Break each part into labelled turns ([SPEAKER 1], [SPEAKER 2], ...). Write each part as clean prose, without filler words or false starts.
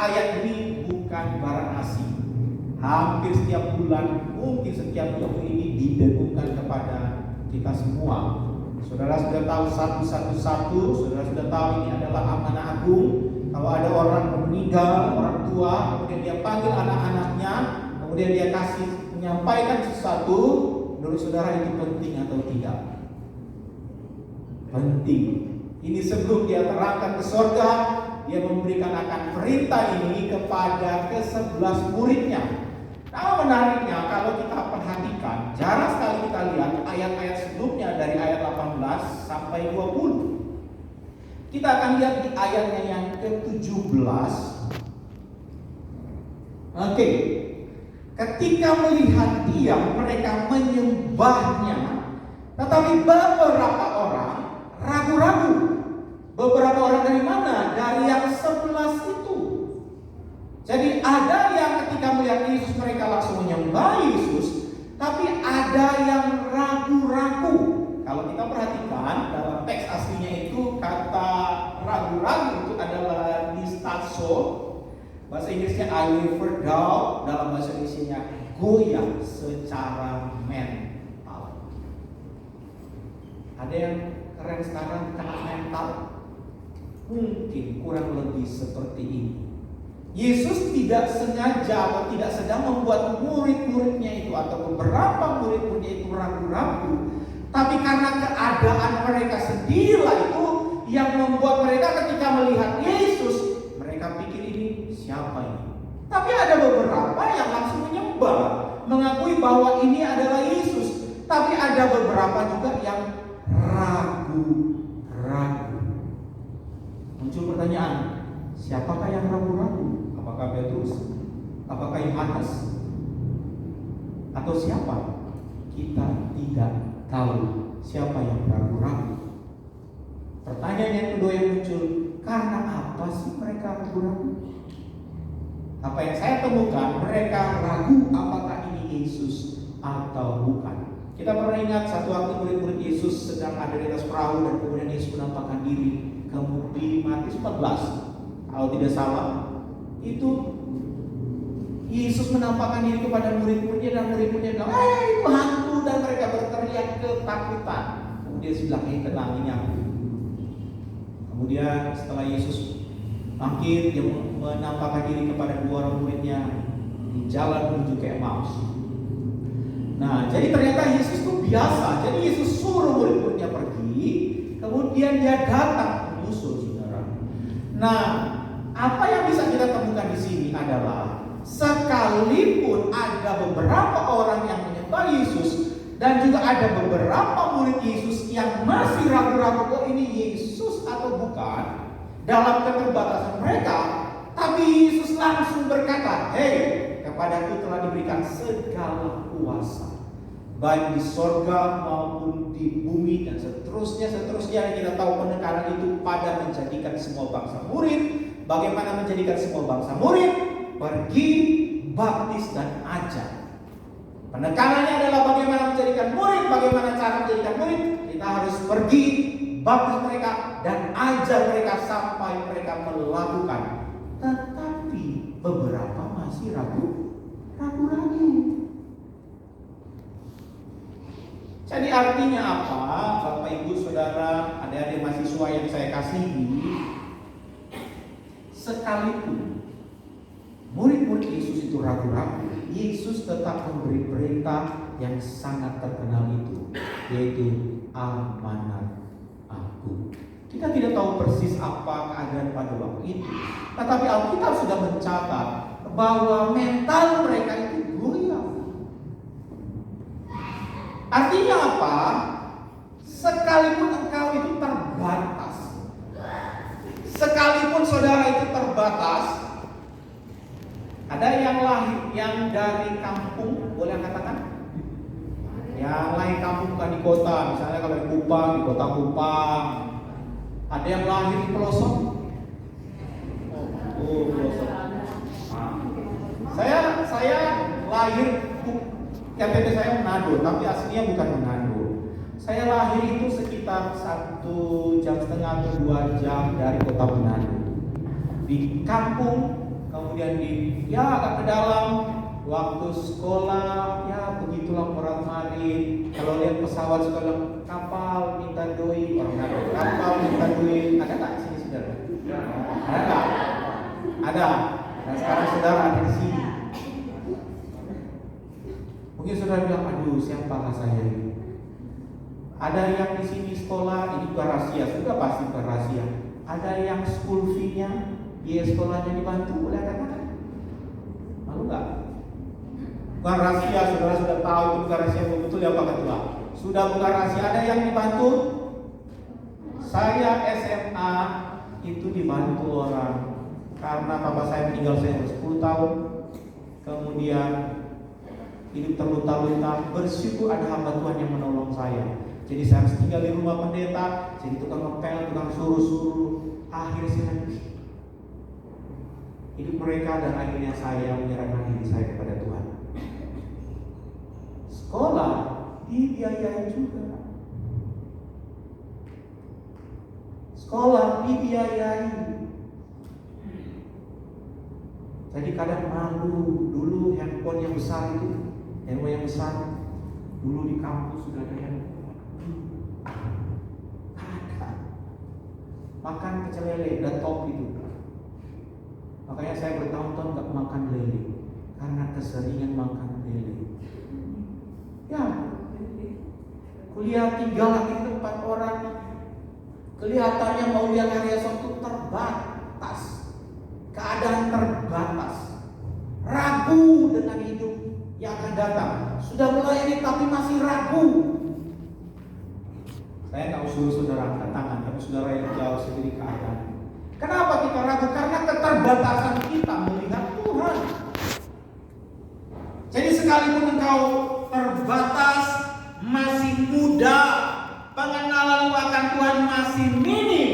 [SPEAKER 1] ayat ini bukan barang asing. Hampir setiap bulan, mungkin setiap minggu ini didengungkan kepada kita semua. Saudara sudah tahu satu-satu, saudara sudah tahu ini adalah amanah agung. Kalau ada orang meninggal, orang tua, kemudian dia panggil anak-anaknya, kemudian dia menyampaikan sesuatu, menurut saudara itu penting atau tidak? Penting. Ini sebelum dia terangkat ke surga, dia memberikan akan perintah ini kepada ke-11 muridnya. Nah, menariknya kalau kita perhatikan, jarang sekali kita lihat ayat-ayat sebelumnya dari ayat 18 sampai 20. Kita akan lihat di ayatnya yang ke-17. Oke. Ketika melihat dia, mereka menyembahnya, tetapi beberapa orang ragu-ragu. Beberapa orang dari mana? Dari yang 11 itu. Jadi ada yang ketika melihat Yesus mereka langsung menyembah Yesus, tapi ada yang ragu-ragu. Kalau kita perhatikan dalam teks aslinya itu kata ragu-ragu itu adalah distaso. Bahasa Inggrisnya I will doubt, dalam bahasa Indonesia goyah secara mental. Ada yang keren sekarang kena mental. Mungkin kurang lebih seperti ini. Yesus tidak sengaja atau tidak sedang membuat murid-muridnya itu atau beberapa murid-muridnya itu ragu-ragu, tapi karena keadaan mereka sendirilah itu yang membuat mereka ketika melihat Yesus, mereka pikir ini siapa ini? Tapi ada beberapa yang langsung menyembah, mengakui bahwa ini adalah Yesus. Tapi ada beberapa juga yang ragu-ragu. Muncul pertanyaan, siapakah yang ragu-ragu? Apakah Petrus? Apakah Yohanes? Atau siapa? Kita tidak tahu siapa yang ragu-ragu. Pertanyaan yang kedua yang muncul, karena apa sih mereka ragu-ragu? Apa yang saya temukan, mereka ragu apakah ini Yesus atau bukan. Kita pernah ingat satu waktu murid-murid Yesus sedang ada di atas perahu dan kemudian Yesus menampakkan diri. Kemudian Matius 14, kalau tidak salah, itu Yesus menampakkan diri kepada murid-muridnya dan murid-muridnya bilang, itu hantu, dan mereka berteriak ketakutan. Kemudian Yesus bilang, tenang, ini aku. Kemudian setelah Yesus bangkit, dia menampakkan diri kepada dua orang muridnya di jalan menuju ke Emmaus. Nah, jadi ternyata Yesus itu biasa. Jadi Yesus suruh murid-muridnya pergi, kemudian dia datang menyusul, saudara. Nah, apa yang bisa kita temukan di sini adalah sekalipun ada beberapa orang yang menyembah Yesus dan juga ada beberapa murid Yesus yang masih ragu-ragu, oh ini Yesus atau bukan, dalam keterbatasan mereka, tapi Yesus langsung berkata, kepadaku telah diberikan segala kuasa, baik di sorga maupun di bumi, dan seterusnya. Kita tahu penekanan itu pada menjadikan semua bangsa murid. Bagaimana menjadikan semua bangsa murid? Pergi, baptis, dan ajar. Penekanannya adalah bagaimana menjadikan murid. Bagaimana cara menjadikan murid? Kita harus pergi, baptis mereka, dan ajar mereka sampai mereka melakukan. Tetapi beberapa masih ragu-ragu. Jadi artinya apa? Bapak Ibu Saudara, adik-adik mahasiswa yang saya kasihi, sekalipun murid-murid Yesus itu ragu-ragu, Yesus tetap memberi perintah yang sangat terkenal itu, yaitu amanat agung. Kita tidak tahu persis apa keadaan pada waktu itu, tetapi Alkitab sudah mencatat bahwa mental mereka itu goyah. Artinya apa? Sekalipun engkau itu terbatas, sekalipun saudara itu terbatas, ada yang lahir, yang dari kampung, boleh katakan? Yang lahir kampung bukan di kota, misalnya kalau di Kupang, di kota Kupang. Ada yang lahir di pelosok? Pelosok. Saya lahir, KTP saya Manado, tapi aslinya bukan Manado. Saya lahir itu sekitar 1,5 jam atau 2 jam dari kota Manado, di kampung kemudian agak ke dalam. Waktu sekolah, ya begitulah orang marin. Kalau lihat pesawat suka bilang, kapal minta doi, orang ada kapal minta doi. Ada nggak sini saudara? Ada nggak? Ada. Nah sekarang saudara ada di sini. Mungkin saudara bilang, aduh siapakah saya ini? Ada yang di sini sekolah, ini bukan rahasia, sudah pasti bukan rahasia. Ada yang school fee-nya, biaya sekolahnya dibantu oleh anak-anak. Malu nggak? Bukan rahasia, saudara sudah tahu itu bukan rahasia, betul ya Pak Ketua. Sudah bukan rahasia, ada yang dibantu. Saya SMA itu dibantu orang karena papa saya meninggal saya 10 tahun. Kemudian hidup terlunta-lunta, bersyukur ada hamba Tuhan yang menolong saya. Jadi saya harus tinggal di rumah pendeta, jadi tukang ngepel, tukang suruh-suruh. Akhirnya saya hidup mereka dan akhirnya saya menyerahkan diri saya kepada Tuhan. Sekolah dibiayai juga. Sekolah dibiayai. Jadi kadang malu. Dulu handphone yang besar itu, handphone yang besar dulu di kampus sudah ada handphone. Ada. Makan pecel lele dan top itu. Makanya saya bertahun-tahun gak makan lele karena keseringan makan lele. Ya, kuliah tinggal lagi di tempat orang, kelihatannya mau lihat hari esok itu terbatas, keadaan terbatas, ragu dengan hidup yang akan datang. Sudah mulai ini tapi masih ragu. Saya nggak usul saudara angkat tangan, tapi saudara yang jauh sendiri keadaan. Kenapa kita ragu? Karena keterbatasan kita melihat Tuhan. Jadi sekalipun engkau terbatas, masih muda, pengenalan akan Tuhan masih minim.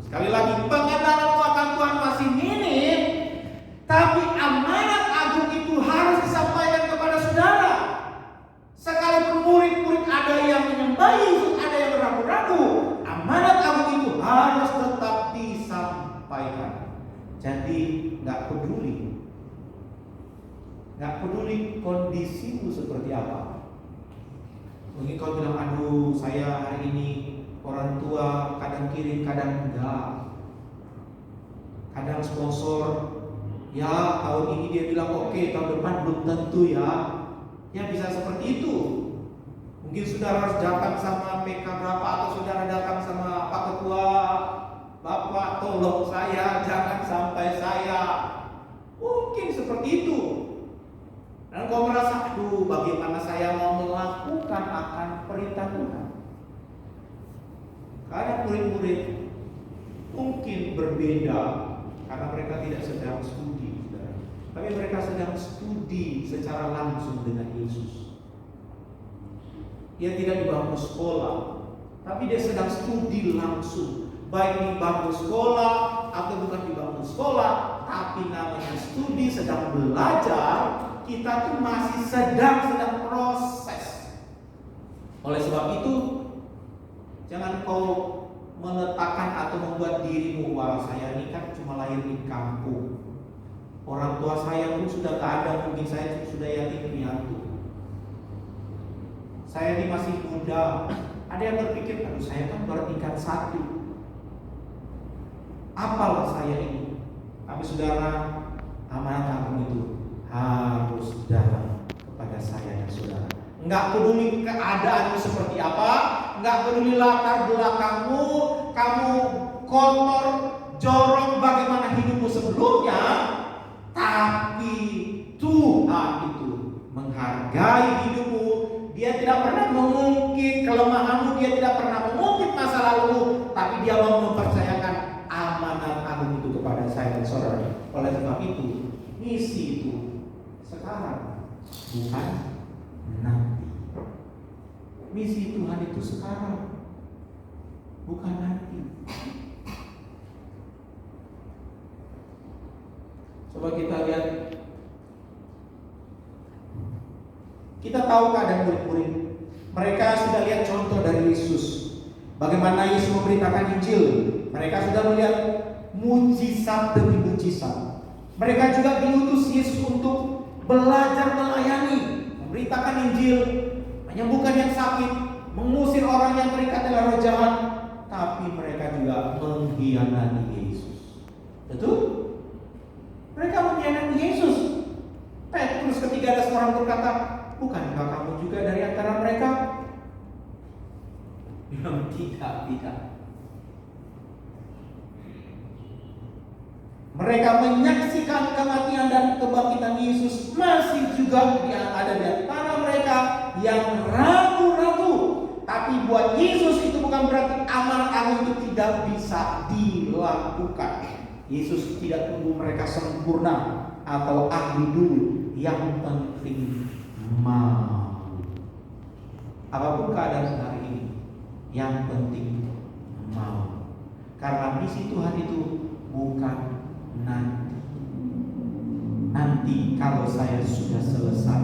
[SPEAKER 1] Sekali lagi, pengenalan akan Tuhan masih minim, tapi amanat agung itu harus disampaikan kepada saudara. Sekalipun murid-murid ada yang menyembah Yesus, ada yang ragu-ragu, amanat agung itu harus tetap disampaikan. Jadi nggak peduli kondisimu seperti apa. Mungkin kau bilang, aduh saya hari ini orang tua kadang kirim kadang enggak, kadang sponsor ya tahun ini dia bilang oke, tahun depan belum tentu ya. Ya bisa seperti itu. Mungkin saudara harus datang sama PK berapa, atau saudara datang sama Pak Ketua, Bapak tolong saya jangan sampai saya. Mungkin seperti itu. Dan kau merasa, aduh bagaimana saya mau melakukan akan perintah Tuhan. Karena murid-murid mungkin berbeda karena mereka tidak sedang studi, tapi mereka sedang studi secara langsung dengan Yesus. Dia tidak di bangku sekolah, tapi dia sedang studi langsung, baik di bangku sekolah atau bukan di bangku sekolah, tapi namanya studi, sedang belajar. Kita tuh masih sedang proses. Oleh sebab itu, jangan kau meletakkan atau membuat dirimu, wah saya ini kan cuma lahir di kampung, orang tua saya pun sudah gak ada, mungkin saya sudah yatim piatu, saya ini masih muda. Ada yang berpikir, aduh saya kan baru tingkat 1, apalah saya ini. Tapi saudara, amanat agung itu harus datang kepada saya dan saudara. Enggak peduli keadaanmu seperti apa, enggak peduli latar belakangmu, kamu kotor, jorok, bagaimana hidupmu sebelumnya, tapi Tuhan itu menghargai hidupmu. Dia tidak pernah mengungkit kelemahanmu, dia tidak pernah mengungkit masa lalumu, tapi dia mau mempercayakan amanat agung itu kepada saya dan saudara. Oleh sebab itu, misi itu sekarang, bukan nanti. Misi Tuhan itu sekarang, bukan nanti. Coba kita lihat. Kita tahu keadaan murid-murid. Mereka sudah lihat contoh dari Yesus. Bagaimana Yesus memberitakan Injil. Mereka sudah melihat mujizat demi mujizat. Mereka juga diutus Yesus untuk belajar melayani, memberitakan Injil, menyembuhkan yang sakit, mengusir orang yang terikat dengan roh jahat. Tapi mereka juga mengkhianati Yesus. Betul? Mereka mengkhianati Yesus. Petrus ketika ada seorang berkata, bukankah kamu juga dari antara mereka? Bilang tidak. Mereka menyaksikan kematian dan kebangkitan Yesus, masih juga ada di antara mereka yang ragu-ragu. Tapi buat Yesus itu bukan berarti amanat agung itu tidak bisa dilakukan. Yesus tidak tunggu mereka sempurna atau ahli dulu. Yang penting mau. Apapun keadaan hari ini, yang penting mau. Karena misi Tuhan itu bukan nanti kalau saya sudah selesai,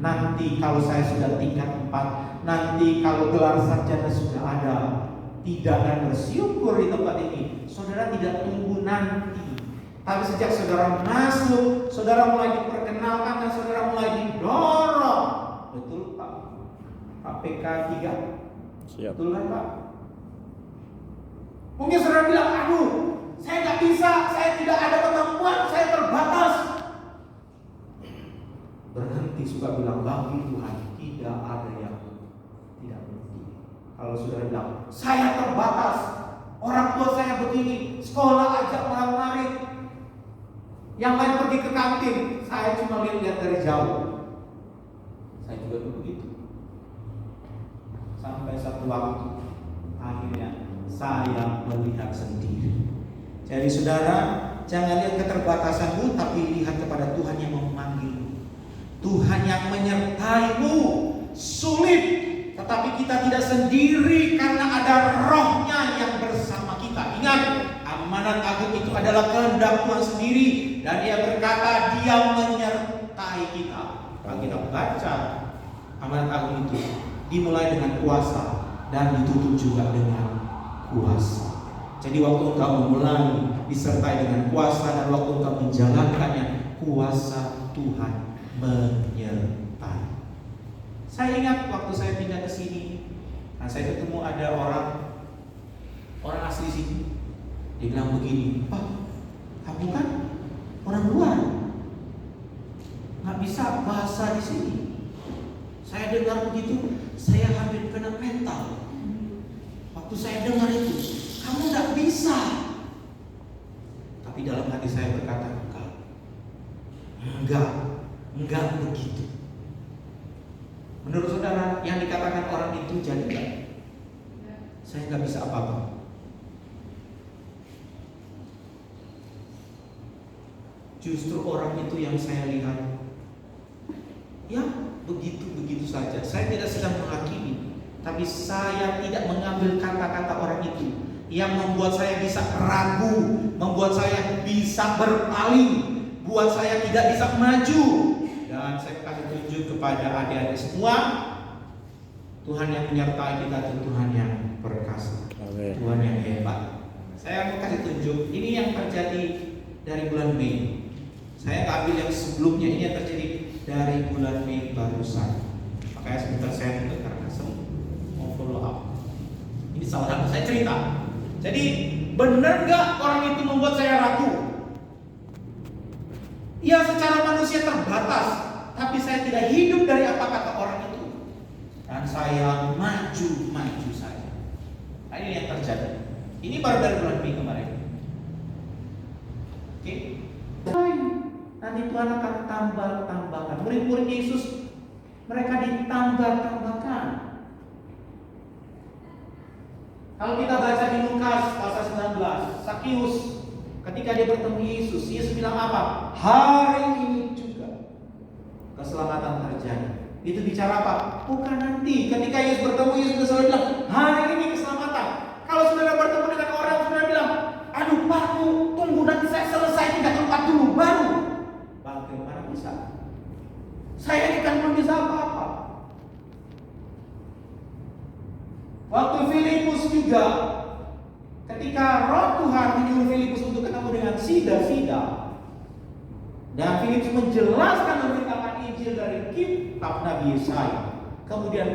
[SPEAKER 1] nanti kalau saya sudah tingkat 4, nanti kalau gelar sarjana sudah ada. Tidak, dan bersyukur di tempat ini saudara tidak tunggu nanti, tapi sejak saudara masuk, saudara mulai diperkenalkan dan saudara mulai didorong. Betul Pak? PK 3. Siap. Betul kan Pak? Mungkin saudara bilang, aduh, saya nggak bisa, saya tidak ada kemampuan, saya terbatas. Berhenti suka bilang, bagi Tuhan tidak ada yang tidak mungkin. Kalau saudara bilang, saya terbatas, orang tua saya begini, sekolah aja malam-malam, yang lain pergi ke kantin, saya cuma lihat dari jauh. Saya juga begitu. Sampai satu waktu, akhirnya saya melihat sendiri. Jadi saudara, jangan lihat keterbatasanmu, tapi lihat kepada Tuhan yang memanggilmu, Tuhan yang menyertaimu. Sulit, tetapi kita tidak sendiri karena ada Roh-Nya yang bersama kita. Ingat, amanat agung itu adalah kehendak Tuhan sendiri, dan Dia berkata Dia menyertai kita. Kalau kita baca amanat agung itu dimulai dengan kuasa dan ditutup juga dengan kuasa. Jadi waktu engkau memulai disertai dengan kuasa, dan waktu engkau menjalankannya, kuasa Tuhan menyertai. Saya ingat waktu saya pindah ke sini, nah saya ketemu ada orang asli sini. Dia bilang begini, Pak, kamu kan orang luar, nggak bisa bahasa di sini. Saya dengar begitu, saya hampir kena mental. Waktu saya dengar itu, kamu nggak bisa. Tapi dalam hati saya berkata, enggak begitu. Menurut saudara, yang dikatakan orang itu jadi enggak? Saya nggak bisa apa-apa. Justru orang itu yang saya lihat, ya begitu saja. Saya tidak sedang menghakimi, tapi saya tidak mengambil kata-kata orang itu yang membuat saya bisa ragu, membuat saya bisa berpaling, buat saya tidak bisa maju. Dan saya kasih tunjuk kepada adik-adik semua, Tuhan yang menyertai kita itu Tuhan yang perkasa. Amen. Tuhan yang hebat. Saya mau kasih tunjuk, ini yang terjadi dari bulan Mei. Saya ambil yang sebelumnya, ini yang terjadi dari bulan Mei barusan. Makanya sebentar saya tutup karena mau follow up. Ini salah satu saya cerita. Jadi benar gak orang itu membuat saya ragu? Ya secara manusia terbatas, tapi saya tidak hidup dari apa kata orang itu, dan saya maju saja. Nah, ini yang terjadi. Ini baru dari bulan Mei kemarin. Oke? Nanti Tuhan akan tambahkan. Murid-murid Yesus, mereka ditambahkan. Kalau kita baca di Lukas pasal 19, Sakius ketika dia bertemu Yesus bilang apa? Hari ini juga keselamatan terjadi. Itu bicara apa? Bukan nanti. Ketika Yesus bertemu, Yesus selalu bilang, hari ini keselamatan. Kalau saudara bertemu dengan orang, saudara bilang, aduh Pak, tunggu nanti saya selesai tingkat 4 dulu, baru. Bagaimana bisa? Saya ini kan belum bisa apa-apa. Waktu Filipus juga, ketika Ketika Roh Tuhan menyuruh Filipus untuk ketemu dengan Sida, dan Filipus menjelaskan memberitakan Injil dari kitab Nabi Yesaya. Kemudian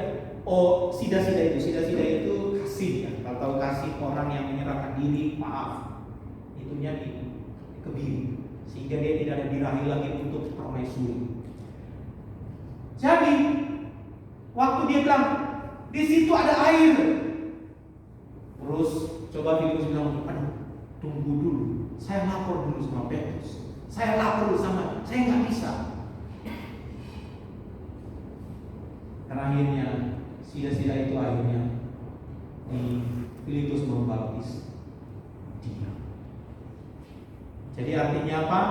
[SPEAKER 1] Sida itu kasih ya. Kalau tahu kasih, orang yang menyerahkan diri, maaf, itunya dikebiri, sehingga dia tidak ada birahi lagi untuk permaisuri. Jadi waktu dia bilang di situ ada air, terus coba Filipus bilang, aduh, tunggu dulu, saya lapor dulu sama Petrus, saya lapor dulu sama, saya nggak bisa. Terakhirnya Sida itu akhirnya di Filipus membaptis dia. Jadi artinya apa?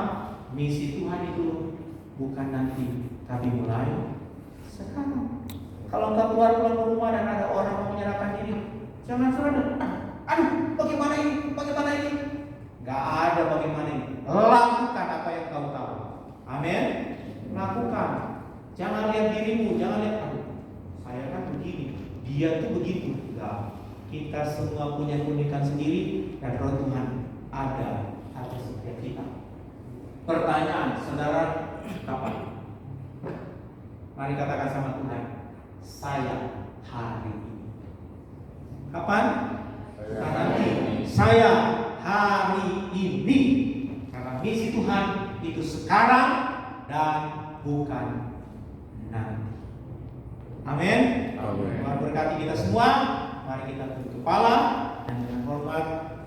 [SPEAKER 1] Misi Tuhan itu bukan nanti, tapi mulai sekarang. Kalau engkau keluar rumah dan ada orang mau menyerahkan diri, jangan serada. Aduh, bagaimana ini? Gak ada bagaimana ini. Lakukan apa yang kau tahu. Amin. Lakukan. Jangan lihat dirimu, jangan lihat, aduh, saya kan begini, dia tuh begitu. Enggak. Kita semua punya keunikan sendiri dan Roh Tuhan ada atas setiap kita. Pertanyaan, saudara, kapan? Mari katakan sama Tuhan, saya hari ini. Kapan? Saya hari ini. Karena misi Tuhan itu sekarang dan bukan nanti. Amin. Tuhan berkati kita semua. Mari kita tunduk kepala dan dengan hormat